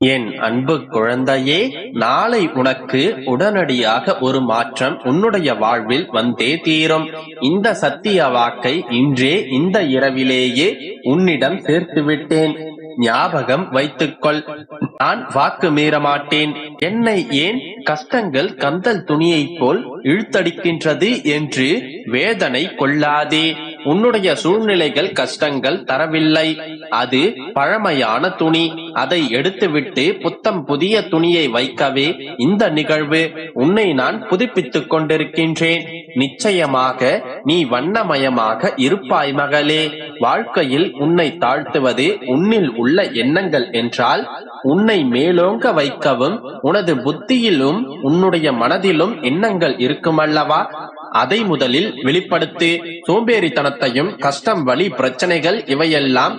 என் அன்பு குழந்தையே, நாளை உனக்கு உடனடியாக ஒரு மாற்றம் உன்னுடைய வாழ்வில் வந்தே தீரும். இந்த சத்திய வாக்கை இன்றே இந்த இரவிலேயே உன்னிடம் சேர்த்து விட்டேன். ஞாபகம் வைத்துக்கொள். நான் வாக்கு மீற மாட்டேன். என்னை ஏன் கஷ்டங்கள் கந்தல் துணியைப் போல் இழுத்தடிக்கின்றது என்று வேதனை கொள்ளாதே. உன்னுடைய சூழ்நிலைகள் கஷ்டங்கள் தரவில்லை. அது பழமையான துணி. அதை எடுத்துவிட்டு புத்தம் புதிய துணியை வைக்கவே இந்த நிகழ்வு. உன்னை நான் புதுப்பித்துக் கொண்டிருக்கின்றேன். நிச்சயமாக நீ வண்ணமயமாக இருப்பாய் மகளே. வாழ்க்கையில் உன்னை தாழ்த்துவது உன்னில் உள்ள எண்ணங்கள் என்றால், உன்னை மேலோங்க வைக்கவும் உனது புத்தியிலும் உன்னுடைய மனதிலும் எண்ணங்கள் இருக்குமல்லவா? அதை முதலில் வெளிப்படுத்து. சோம்பேறித்தனத்தையும் கஷ்டம், வலி, பிரச்சனைகள் இவையெல்லாம்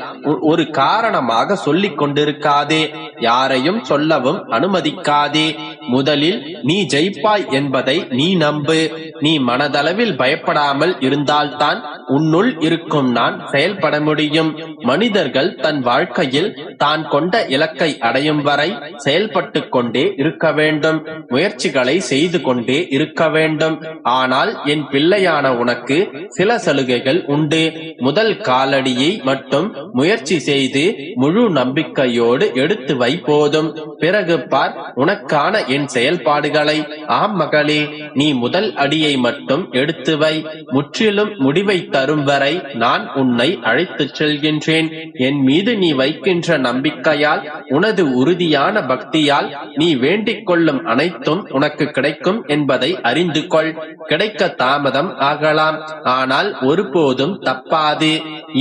ஒரு காரணமாக சொல்லிக் கொண்டிருக்காதே. யாரையும் சொல்லவும் அனுமதிக்காதே. முதலில் நீ ஜெயிப்பாய் என்பதை நீ நம்பு. நீ மனதளவில் பயப்படாமல் இருந்தால்தான் உன்னுள் இருக்கும் நான் செயல்பட முடியும். மனிதர்கள் தன் வாழ்க்கையில் தான் கொண்ட இலக்கை அடையும் வரை செயல்பட்டு கொண்டே இருக்க வேண்டும். முயற்சிகளை செய்து கொண்டே இருக்க வேண்டும். ஆனால் என் பிள்ளையான உனக்கு சில சலுகைகள் உண்டு. முதல் காலடியை மட்டும் முயற்சி செய்து முழு நம்பிக்கையோடு எடுத்து வை போதும். பிறகு பார் உனக்கான என் செயல்பாடுகளை. ஆம் மகளே, நீ முதல் அடியை மட்டும் எடுத்து வை. முற்றிலும் முடிவை தரும் வரை நான் உன்னை அழைத்துச் செல்கின்றேன். என் மீது நீ வைக்கின்ற நம்பிக்கையால், உனது உறுதியான பக்தியால் நீ வேண்டிக் கொள்ளும் அனைத்தும் உனக்கு கிடைக்கும் என்பதை அறிந்து கொள். கிடைக்க தாமதம் ஆகலாம், ஆனால் ஒருபோதும் தப்பாது.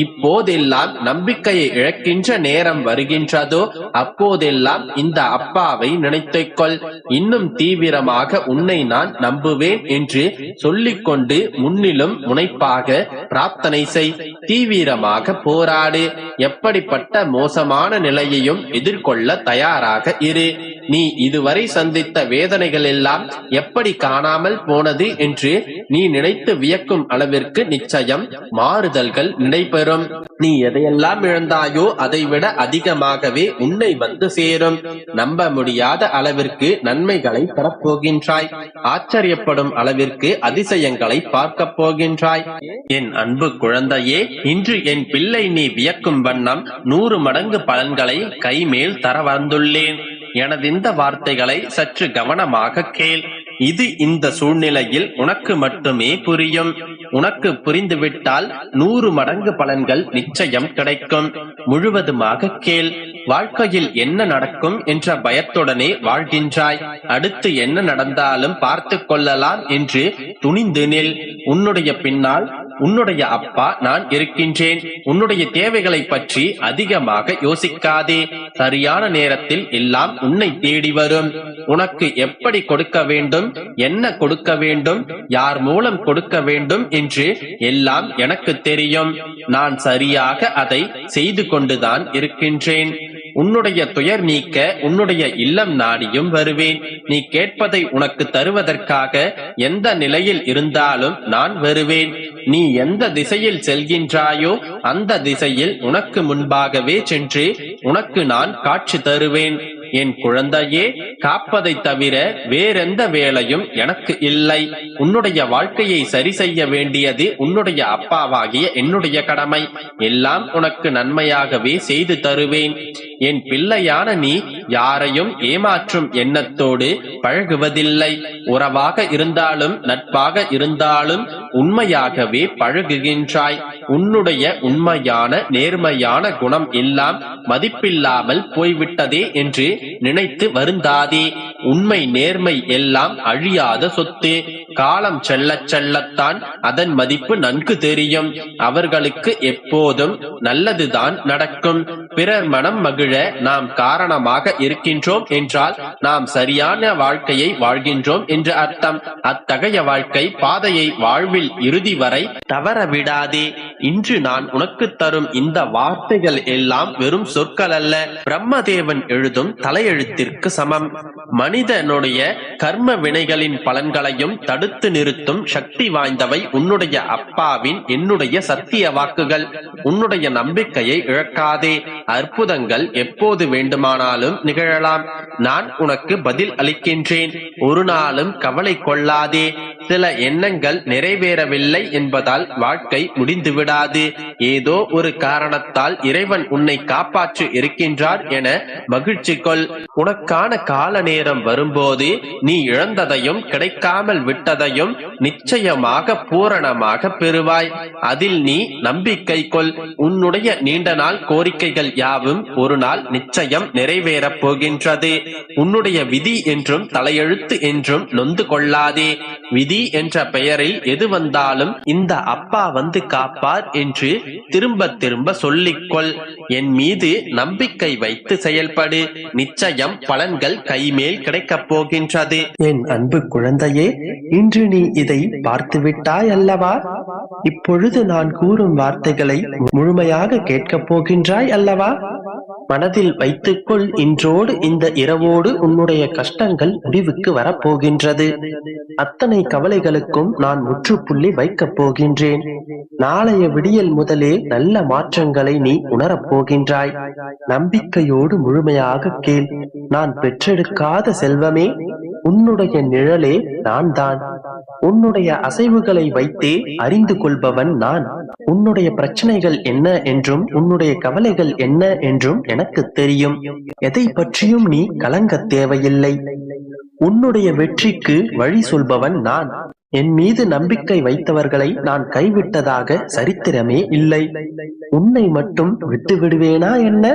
இப்போதெல்லாம் நம்பிக்கையை இழக்கின்ற நேரம் வருகின்றதோ அப்போதெல்லாம் இந்த அப்பாவை நினைத்துக்கொள். இன்னும் தீவிரமாக உன்னை நான் நம்புவேன் என்று சொல்லிக்கொண்டு முன்னிலும் முனைப்பாக பிரார்த்தனை செய். தீவிரமாக போராடு. எப்படிப்பட்ட மோசமான நிலையையும் எதிர்கொள்ள தயாராக இரு. நீ இதுவரை சந்தித்த வேதனைகள் எல்லாம் எப்படி காணாமல் போனது என்று நீ நினைத்து வியக்கும் அளவிற்கு நிச்சயம் மாறுதல்கள் நடைபெறும். நீ எதையெல்லாம் இழந்தாயோ அதைவிட அதிகமாகவே உன்னை வந்து சேரும். நம்ப முடியாத அளவிற்கு நன்மைகளை பெறப்போகின்றாய். ஆச்சரியப்படும் அளவிற்கு அதிசயங்களை பார்க்க போகின்றாய். என் அன்பு குழந்தையே, இன்று என் பிள்ளை நீ வியக்கும் வண்ணம் 100 மடங்கு பலன்களை கைமேல் தர வந்துள்ளேன். எனது இந்த வார்த்தைகளை சற்று கவனமாக கேள். இது இந்த சூழ்நிலையில் உனக்கு மட்டுமே புரியும். உனக்கு புரிந்துவிட்டால் 100 மடங்கு பலன்கள் நிச்சயம் கிடைக்கும். முழுவதுமாக கேள். வாழ்க்கையில் என்ன நடக்கும் என்ற பயத்துடனே வாழ்கின்றாய். அடுத்து என்ன நடந்தாலும் பார்த்து கொள்ளலாம் என்று துணிந்து நில். உன்னுடைய பின்னால் உன்னுடைய அப்பா நான் இருக்கின்றேன். உன்னுடைய தேவைகளை பற்றி அதிகமாக யோசிக்காதே. சரியான நேரத்தில் எல்லாம் உன்னை தேடி வரும். உனக்கு எப்படி கொடுக்க வேண்டும், என்ன கொடுக்க வேண்டும், யார் மூலம் கொடுக்க வேண்டும் என்று எல்லாம் எனக்கு தெரியும். நான் சரியாக அதை செய்து கொண்டுதான் இருக்கின்றேன். உன்னுடைய துயர் நீக்க உன்னுடைய இல்லம் நாடியும் வருவேன். நீ கேட்பதை உனக்கு தருவதற்காக எந்த நிலையில் இருந்தாலும் நான் வருவேன். நீ எந்த திசையில் செல்கின்றாயோ அந்த திசையில் உனக்கு முன்பாகவே சென்று உனக்கு நான் காட்சி தருவேன். என் குழந்தையே, காப்பதை தவிர வேறெந்த வேலையும் எனக்கு இல்லை. உன்னுடைய வாழ்க்கையை சரி செய்ய வேண்டியது உன்னுடைய அப்பாவாகிய என்னுடைய கடமை. எல்லாம் உனக்கு நன்மையாகவே செய்து தருவேன். என் பிள்ளையான நீ யாரையும் ஏமாற்றும் எண்ணத்தோடு பழகுவதில்லை. உறவாக இருந்தாலும் நட்பாக இருந்தாலும் உண்மையாகவே பழகுகின்றாய். உன்னுடைய உண்மையான நேர்மையான குணம் எல்லாம் மதிப்பில்லாமல் போய்விட்டதே என்று நினைத்து வருந்தாதே. உண்மை நேர்மை எல்லாம் அழியாத சொத்து. காலம் செல்ல செல்லத்தான் அதன் மதிப்பு நன்கு தெரியும். அவர்களுக்கு எப்போதும் நல்லதுதான் நடக்கும். பிறர் மனம் மகிழ நாம் காரணமாக இருக்கின்றோம் என்றால் நாம் சரியான வாழ்க்கையை வாழ்கின்றோம் என்று அர்த்தம். அத்தகைய வாழ்க்கை பாதையை வாழ்வில் இறுதி வரை தவற விடாதே. இன்று நான் உனக்கு தரும் இந்த வார்த்தைகள் எல்லாம் வெறும் சொற்கள் அல்ல. பிரம்மதேவன் எழுதும் தலையெழுத்திற்கு சமம். மனிதனுடைய கர்ம வினைகளின் பலன்களையும் தடுத்து நிறுத்தும் சக்தி வாய்ந்தவை உன்னுடைய அப்பாவின் என்னுடைய சத்திய வாக்குகள். உன்னுடைய நம்பிக்கையை இழக்காதே. அற்புதங்கள் எப்போது வேண்டுமானாலும் நிகழலாம். நான் உனக்கு பதில் அளிக்கின்றேன். ஒரு நாளும் கவலை கொள்ளாதே. சில எண்ணங்கள் நிறைவேறவில்லை என்பதால் வாழ்க்கை முடிந்து விடாது. ஏதோ ஒரு காரணத்தால் இறைவன் உன்னை காப்பாற்றி இருக்கின்றார் என மகிழ்ச்சி கொள். உனக்கான கால நேரம் வரும்போது நீ இழந்ததையும் கிடைக்காமல் விட்டதையும் நிச்சயமாக பூரணமாக பெறுவாய். அதில் நீ நம்பிக்கை கொள். உன்னுடைய நீண்ட நாள் கோரிக்கைகள் யாவும் ஒரு நாள் நிச்சயம் நிறைவேறப் போகின்றது. உன்னுடைய விதி என்றும் தலையெழுத்து என்றும் நொந்து கொள்ளாதே. விதி என்ற பெயரில் எது வந்தாலும் இந்த அப்பா வந்து காப்பார் என்று திரும்ப திரும்ப சொல்லிக்கொள். என் மீது நம்பிக்கை வைத்து செயல்படு. நிச்சயம் பலன்கள் கைமேல் கிடைக்கப் போகின்றது. என் அன்பு குழந்தையே, இன்று நீ இதை பார்த்துவிட்டாய் அல்லவா? இப்பொழுது நான் கூறும் வார்த்தைகளை முழுமையாக கேட்கப் போகின்றாய் அல்லவா? மனதில் வைத்துக்கொள். இன்றோடு இந்த இரவோடு உன்னுடைய கஷ்டங்கள் முடிவுக்கு வரப்போகின்றது. அத்தனை கவலைகளுக்கும் நான் முற்றுப்புள்ளி வைக்கப் போகின்றேன். நாளைய விடியல் முதலே நல்ல மாற்றங்களை நீ உணரப் போகின்றாய். நம்பிக்கையோடு முழுமையாக கேள். நான் பெற்றெடுக்காத செல்வமே, உன்னுடைய நிழலே நான் தான். உன்னுடைய அசைவுகளை வைத்தே அறிந்து கொள்பவன் நான். உன்னுடைய பிரச்சனைகள் என்ன என்றும் உன்னுடைய கவலைகள் என்ன என்றும் எனக்கு தெரியும். எதை பற்றியும் நீ கலங்க தேவையில்லை. உன்னுடைய வெற்றிக்கு வழி சொல்பவன் நான். என் மீது நம்பிக்கை வைத்தவர்களை நான் கைவிட்டதாக சரித்திரமே இல்லை. உன்னை மட்டும் விட்டு விடுவேனா என்ன?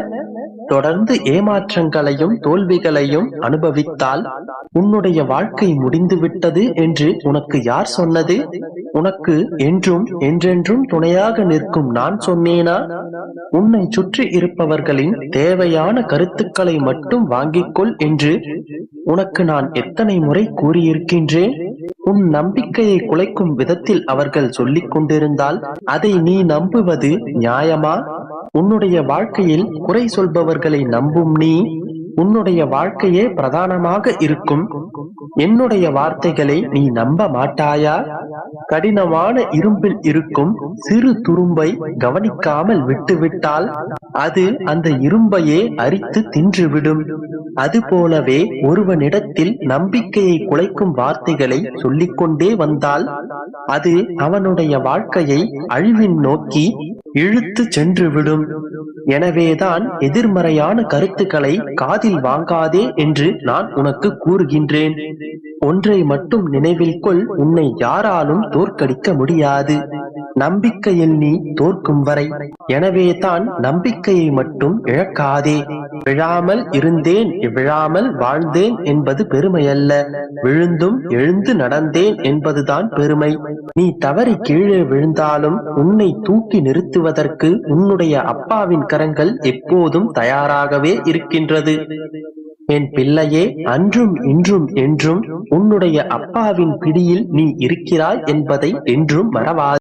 தொடர்ந்து ஏமாற்றங்களையும் தோல்விகளையும் அனுபவித்தால் உன்னுடைய வாழ்க்கை முடிந்து விட்டது என்று உனக்கு யார் சொன்னது? உனக்கு என்றும் என்றென்றும் துணையாக நிற்கும் நான் சொன்னேனா? உன்னை சுற்றி இருப்பவர்களின் தேவையான கருத்துக்களை மட்டும் வாங்கிக்கொள் என்று உனக்கு நான் எத்தனை முறை கூறியிருக்கின்றேன்? உன் நம்பிக்கையை குலைக்கும் விதத்தில் அவர்கள் சொல்லிக் கொண்டிருந்தால் அதை நீ நம்புவது நியாயமா? உன்னுடைய வாழ்க்கையில் குறை சொல்பவர்களை நம்பும் நீ உன்னுடைய வாழ்க்கையே பிரதானமாக இருக்கும் என்னுடைய வார்த்தைகளை நீ நம்ப மாட்டாயா? கடினமான இரும்பில் இருக்கும் சிறு துரும்பை கவனிக்காமல் விட்டுவிட்டால் அது அந்த இரும்பையே அரித்து தின்றுவிடும். அதுபோலவே ஒருவனிடத்தில் நம்பிக்கையை குலைக்கும் வார்த்தைகளை சொல்லிக்கொண்டே வந்தால் அது அவனுடைய வாழ்க்கையை அழிவின் நோக்கி இழுத்து சென்றுவிடும். எனவேதான் எதிர்மறையான கருத்துக்களை காதில் வாங்காதே என்று நான் உனக்கு கூறுகின்றேன். ஒன்றை மட்டும் நினைவில் கொள், உன்னை யாராலும் தோற்கடிக்க முடியாது, நம்பிக்கையில் நீ தோற்கும் வரை. எனவே தான் நம்பிக்கையை மட்டும் இழக்காதே. விழாமல் இருந்தேன், விழாமல் வாழ்ந்தேன் என்பது பெருமையல்ல, விழுந்தும் எழுந்து நடந்தேன் என்பதுதான் பெருமை. நீ தவறி கீழே விழுந்தாலும் உன்னை தூக்கி நிறுத்துவதற்கு உன்னுடைய அப்பாவின் கரங்கள் எப்போதும் தயாராகவே இருக்கின்றது. என் பிள்ளையே, அன்றும் இன்றும் என்றும் உன்னுடைய அப்பாவின் பிடியில் நீ இருக்கிறாய் என்பதை என்றும் மறவாதே.